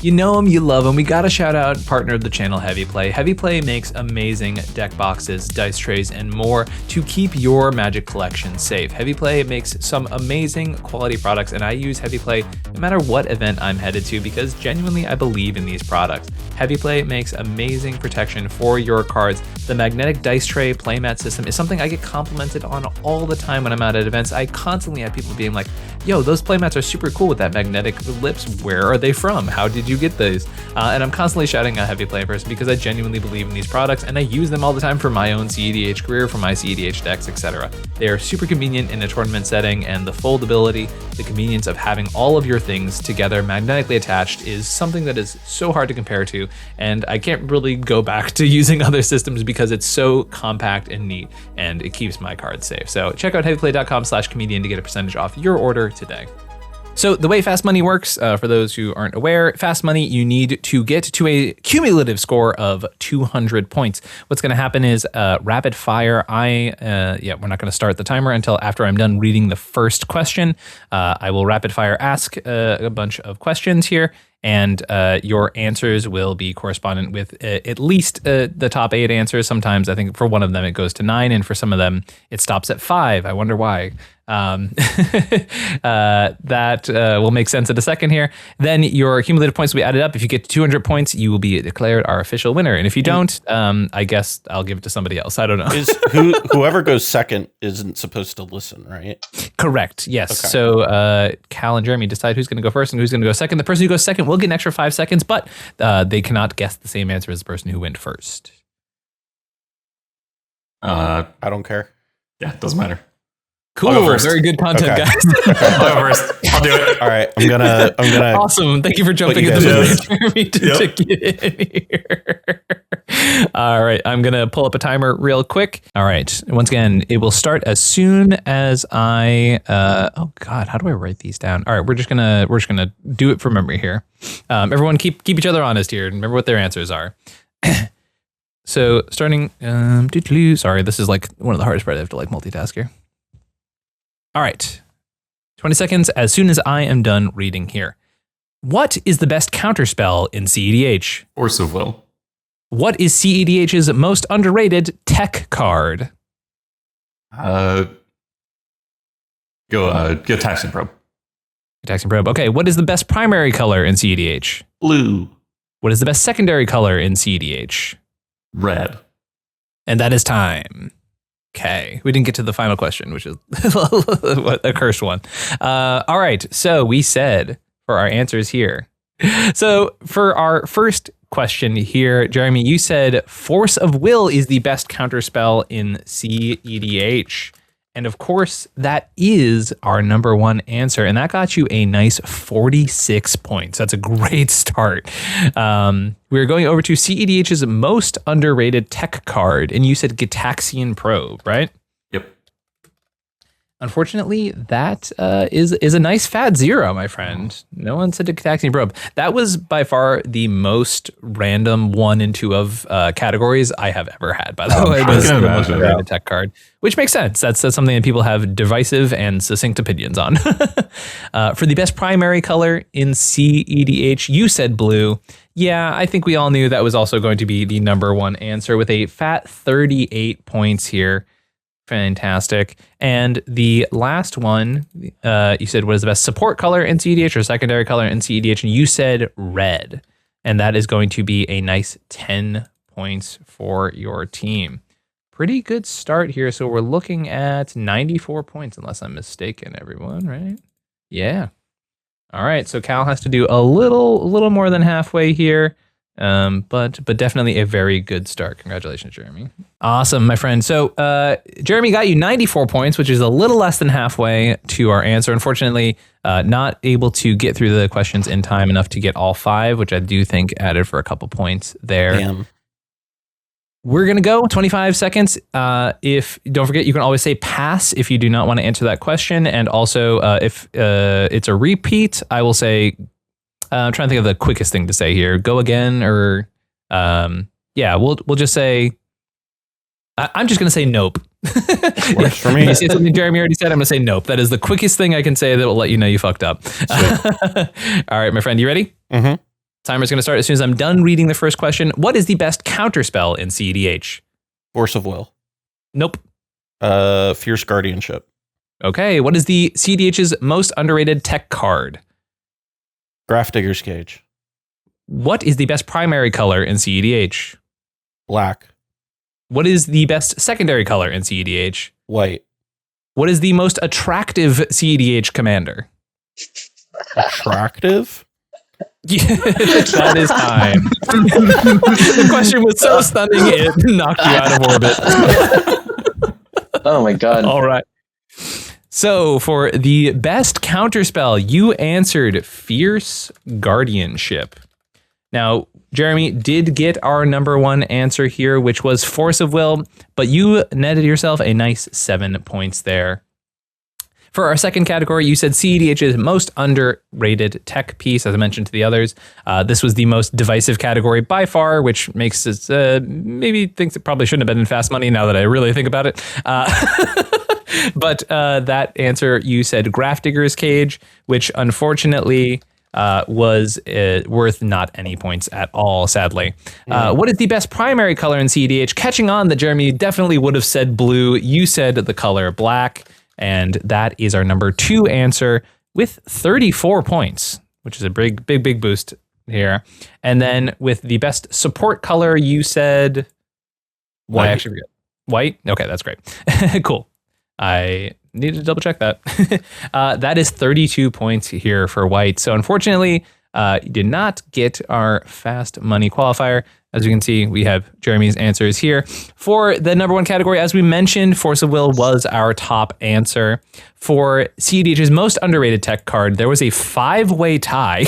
You know them, you love them. We got to shout out partner of the channel, Heavy Play. Heavy Play makes amazing deck boxes, dice trays, and more to keep your Magic collection safe. Heavy Play makes some amazing quality products, and I use Heavy Play no matter what event I'm headed to because genuinely I believe in these products. Heavy Play makes amazing protection for your cards. The magnetic dice tray playmat system is something I get complimented on all the time when I'm out at events. I constantly have people being like, yo, those playmats are super cool with that magnetic lips. Where are they from? How did you get those? And I'm constantly shouting a Heavy Play person because I genuinely believe in these products and I use them all the time for my own cEDH career, for my cEDH decks, etc. They are super convenient in a tournament setting, and the foldability, the convenience of having all of your things together magnetically attached is something that is so hard to compare to, and I can't really go back to using other systems because it's so compact and neat and it keeps my cards safe. So check out heavyplay.com/comedian to get a percentage off your order today. So the way Fast Money works, for those who aren't aware, Fast Money, you need to get to a cumulative score of 200 points. What's going to happen is rapid fire. We're not going to start the timer until after I'm done reading the first question. I will rapid fire ask a bunch of questions here, and your answers will be correspondent with at least the top 8 answers. Sometimes I think for one of them it goes to 9, and for some of them it stops at 5. I wonder why. That will make sense in a second here. Then your cumulative points will be added up. If you get to 200 points, you will be declared our official winner. And if you don't, I guess I'll give it to somebody else. I don't know. Whoever goes second isn't supposed to listen, right? Correct. Yes. Okay. So Cal and Jeremy decide who's going to go first and who's going to go second. The person who goes second will get an extra 5 seconds, but they cannot guess the same answer as the person who went first. I don't care. Yeah, it doesn't matter. Cool. Very good content, Okay. guys. I'll go first. I'll do it. All right, I'm gonna. Awesome. Thank you for jumping in the middle, Jeremy, to get in here. All right. I'm going to pull up a timer real quick. All right. Once again, it will start as soon as I, oh God, how do I write these down? All right. We're just going to do it from memory here. Everyone keep each other honest here and remember what their answers are. So starting, sorry, this is like one of the hardest parts. I have to like multitask here. All right. 20 seconds as soon as I am done reading here. What is the best counterspell in cEDH? Force of Will. What is cEDH's most underrated tech card? Go get Taxing Probe. Taxing Probe. Okay, what is the best primary color in cEDH? Blue. What is the best secondary color in cEDH? Red. And that is time. Okay, we didn't get to the final question, which is a cursed one. All right, so we said for our answers here. So for our first question here, Jeremy, you said Force of Will is the best counterspell in cEDH. And of course, that is our number one answer. And that got you a nice 46 points. That's a great start. We're going over to cEDH's most underrated tech card. And you said Gitaxian Probe, right? Yep. Unfortunately, that is a nice fat 0, my friend. No one said Gitaxian Probe. That was by far the most random 1 and 2 of categories I have ever had, by the way. It was the most underrated tech card, which makes sense. That's something that people have divisive and succinct opinions on. For the best primary color in cEDH, you said blue. Yeah, I think we all knew that was also going to be the number one answer with a fat 38 points here. Fantastic. And the last one, you said, what is the best support color in cEDH or secondary color in cEDH? And you said red. And that is going to be a nice 10 points for your team. Pretty good start here. So we're looking at 94 points, unless I'm mistaken, everyone, right? Yeah. All right. So Cal has to do a little more than halfway here. But definitely a very good start. Congratulations, Jeremy. Awesome, my friend. So Jeremy got you 94 points, which is a little less than halfway to our answer. Unfortunately, not able to get through the questions in time enough to get all 5, which I do think added for a couple points there. Damn. We're going to go 25 seconds. If don't forget, you can always say pass if you do not want to answer that question. And also, if it's a repeat, I will say, I'm trying to think of the quickest thing to say here. Go again, or we'll just say. I'm just going to say nope. Works for me. If you say something Jeremy already said, I'm going to say nope. That is the quickest thing I can say that will let you know you fucked up. All right, my friend, you ready? Mm-hmm. Timer's going to start as soon as I'm done reading the first question. What is the best counterspell in cEDH? Force of Will. Nope. Fierce Guardianship. Okay, what is the cEDH's most underrated tech card? Grafdigger's Cage. What is the best primary color in cEDH? Black. What is the best secondary color in cEDH? White. What is the most attractive cEDH commander? Attractive? That is time. The question was so stunning it knocked you out of orbit. Oh my god. All right. So for the best counterspell, you answered Fierce Guardianship. Now, Jeremy did get our number one answer here, which was Force of Will, but you netted yourself a nice 7 points there. For our second category, you said cEDH's most underrated tech piece, as I mentioned to the others. This was the most divisive category by far, which makes it maybe thinks it probably shouldn't have been in Fast Money now that I really think about it. But that answer, you said Grafdigger's Cage, which unfortunately was worth not any points at all, sadly. What is the best primary color in cEDH? Catching on that Jeremy definitely would have said blue. You said the color black. And that is our number 2 answer with 34 points, which is a big boost here. And then with the best support color, you said white. I actually forget. White? Okay, that's great. Cool. I need to double check that. That is 32 points here for white. So unfortunately, you did not get our fast money qualifier. As you can see, we have Jeremy's answers here. For the number 1 category, as we mentioned, Force of Will was our top answer. For cEDH's most underrated tech card, there was a 5-way tie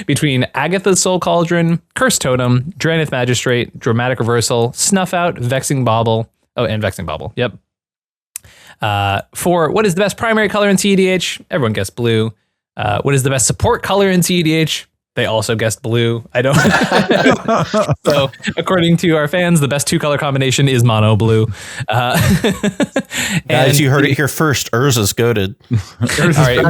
between Agatha's Soul Cauldron, Curse Totem, Drannith Magistrate, Dramatic Reversal, Snuff Out, Vexing Bauble. Oh, and Vexing Bauble. Yep. For what is the best primary color in cEDH? Everyone guessed blue. What is the best support color in cEDH? They also guessed blue. I don't. So, according to our fans, the best 2-color combination is mono blue. Guys, you heard it here first. Urza's goated. All right,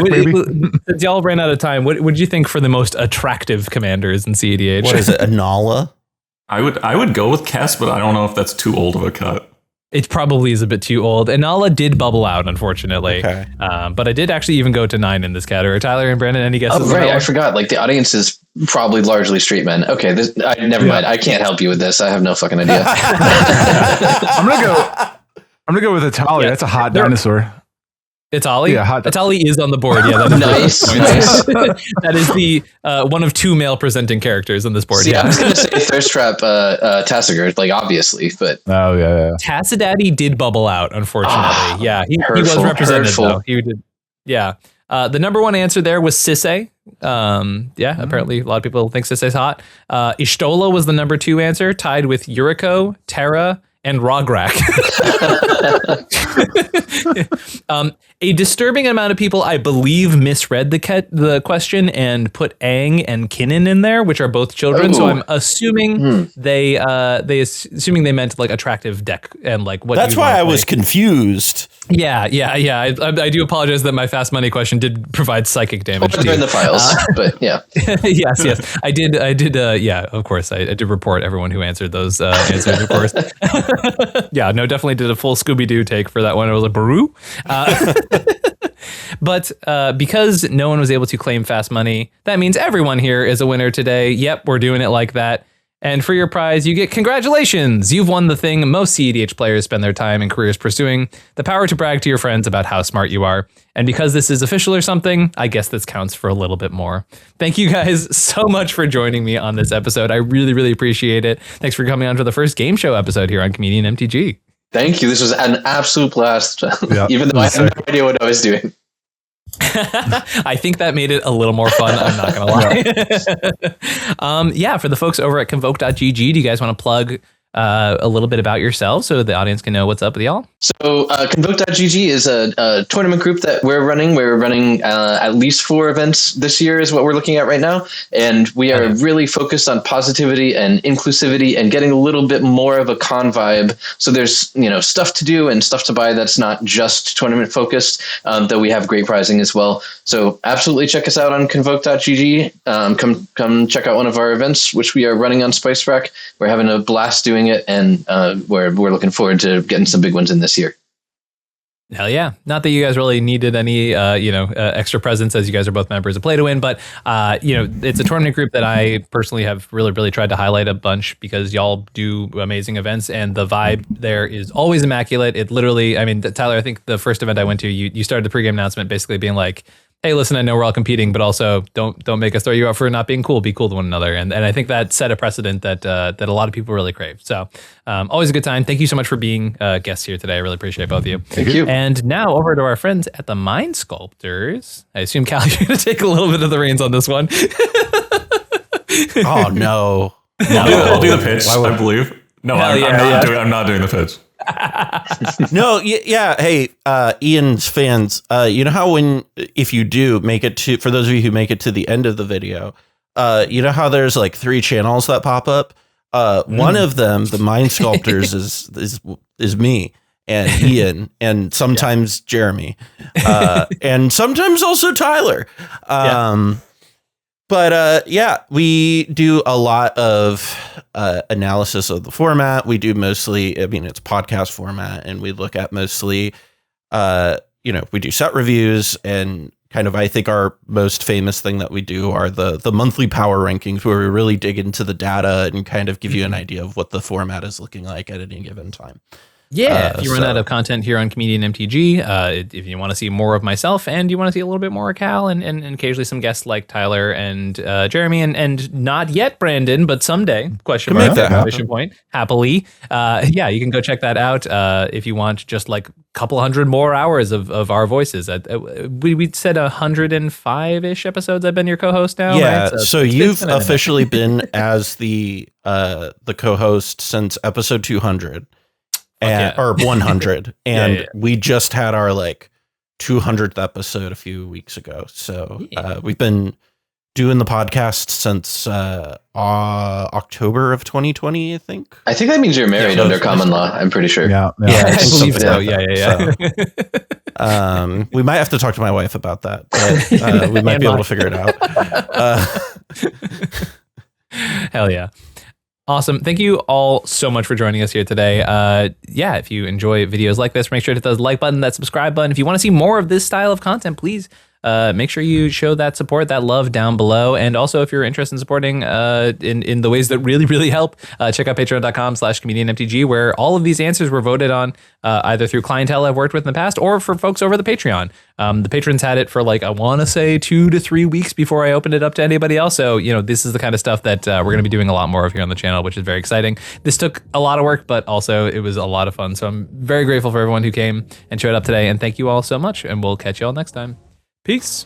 since y'all ran out of time, what did you think for the most attractive commanders in cEDH? What is it, Anala? I would go with Kess, but I don't know if that's too old of a cut. It probably is a bit too old. Inala did bubble out, unfortunately. Okay. But I did actually even go to 9 in this category. Tyler and Brandon, any guesses? Oh, right. I forgot. Like the audience is probably largely straight men. Okay. Never mind. I can't help you with this. I have no fucking idea. I'm gonna go with Italia. Yeah. That's a hot dinosaur. Italy? Yeah, hot. Italy is on the board. Yeah, that is Nice. That is the one of 2 male presenting characters on this board. See, I Yeah. was gonna say Thirst Trap Tassiger, like obviously, but Oh yeah. Tassadaddy did bubble out, unfortunately. Yeah, he was hurtful, represented hurtful. though. He did. Yeah. The number 1 answer there was Sisse. Apparently a lot of people think Sisse's hot. Ishtola was the number 2 answer, tied with Yuriko, Terra, and Rograk. A disturbing amount of people, I believe, misread the question and put Aang and Kinnan in there, which are both children. So Ooh. I'm assuming they meant like attractive deck and like what. That's you'd why wanna I play. was confused. Yeah. I do apologize that my fast money question did provide psychic damage. they're in the files. But yeah, yes. I did. Of course, I did report everyone who answered those answers, of course. Yeah, no, definitely did a full Scooby-Doo take for that one. It was a Baru. But because no one was able to claim fast money, that means everyone here is a winner today. Yep, we're doing it like that. And for your prize, you get congratulations. You've won the thing most cEDH players spend their time and careers pursuing, the power to brag to your friends about how smart you are. And because this is official or something, I guess this counts for a little bit more. Thank you guys so much for joining me on this episode. I really, really appreciate it. Thanks for coming on for the first game show episode here on Comedian MTG. thank you. This was an absolute blast. Yeah. Even though I had no idea what I was doing. I think that made it a little more fun. I'm not going to lie. For the folks over at Convoke.gg, do you guys want to plug a little bit about yourselves so the audience can know what's up with y'all? So Convoke.gg is a tournament group that we're running. We're running at least 4 events this year is what we're looking at right now. And we are really focused on positivity and inclusivity and getting a little bit more of a con vibe. So there's, stuff to do and stuff to buy that's not just tournament focused, though we have great prizing as well. So absolutely check us out on Convoke.gg. Come check out one of our events, which we are running on Spice Rack. We're having a blast doing it, and we're looking forward to getting some big ones in this year. Hell yeah. Not that you guys really needed any, extra presence as you guys are both members of Play to Win, but, it's a tournament group that I personally have really, really tried to highlight a bunch because y'all do amazing events and the vibe there is always immaculate. It literally, Tyler, I think the first event I went to, you started the pregame announcement basically being like, hey, listen, I know we're all competing, but also don't make us throw you out for not being cool. Be cool to one another. And I think that set a precedent that a lot of people really crave. So always a good time. Thank you so much for being guests here today. I really appreciate both of you. Thank you. And now over to our friends at the Mind Sculptors. I assume, Cal, you're going to take a little bit of the reins on this one. Oh no. I'll do the pitch, I believe. No, I'm not doing the pitch. No, yeah. Hey, Ian's fans, you know how if you do make it to, for those of you who make it to the end of the video, you know how there's like 3 channels that pop up? One of them, the Mind Sculptors, is me and Ian and sometimes Jeremy, and sometimes also Tyler. But we do a lot of analysis of the format. We do mostly, it's podcast format, and we look at mostly, we do set reviews, and kind of, I think our most famous thing that we do are the monthly power rankings, where we really dig into the data and kind of give you an idea of what the format is looking like at any given time. Yeah, if you run out of content here on Comedian MTG, if you want to see more of myself and you want to see a little bit more of Cal and occasionally some guests like Tyler and Jeremy and not yet Brandon, but someday, question mark, exclamation point, happily. You can go check that out if you want just like a couple hundred more hours of our voices. We said 105-ish episodes I've been your co-host now, yeah, right? So you've officially been as the co-host since episode 200. Or 100, and we just had our 200th episode a few weeks ago. So we've been doing the podcast since October of 2020, I think. I think that means you're married under common law. I'm pretty sure. Yeah. I believe so. So, we might have to talk to my wife about that, but we might be able to figure it out. Hell yeah. Awesome. Thank you all so much for joining us here today. Yeah, if you enjoy videos like this, make sure to hit the like button, that subscribe button. If you want to see more of this style of content, please make sure you show that support, that love down below. And also, if you're interested in supporting in the ways that really, really help, check out patreon.com/comedianmtg, where all of these answers were voted on either through clientele I've worked with in the past or for folks over the Patreon. The patrons had it for like, I want to say 2 to 3 weeks before I opened it up to anybody else. So, this is the kind of stuff that we're going to be doing a lot more of here on the channel, which is very exciting. This took a lot of work, but also it was a lot of fun. So I'm very grateful for everyone who came and showed up today. And thank you all so much. And we'll catch you all next time. Peace.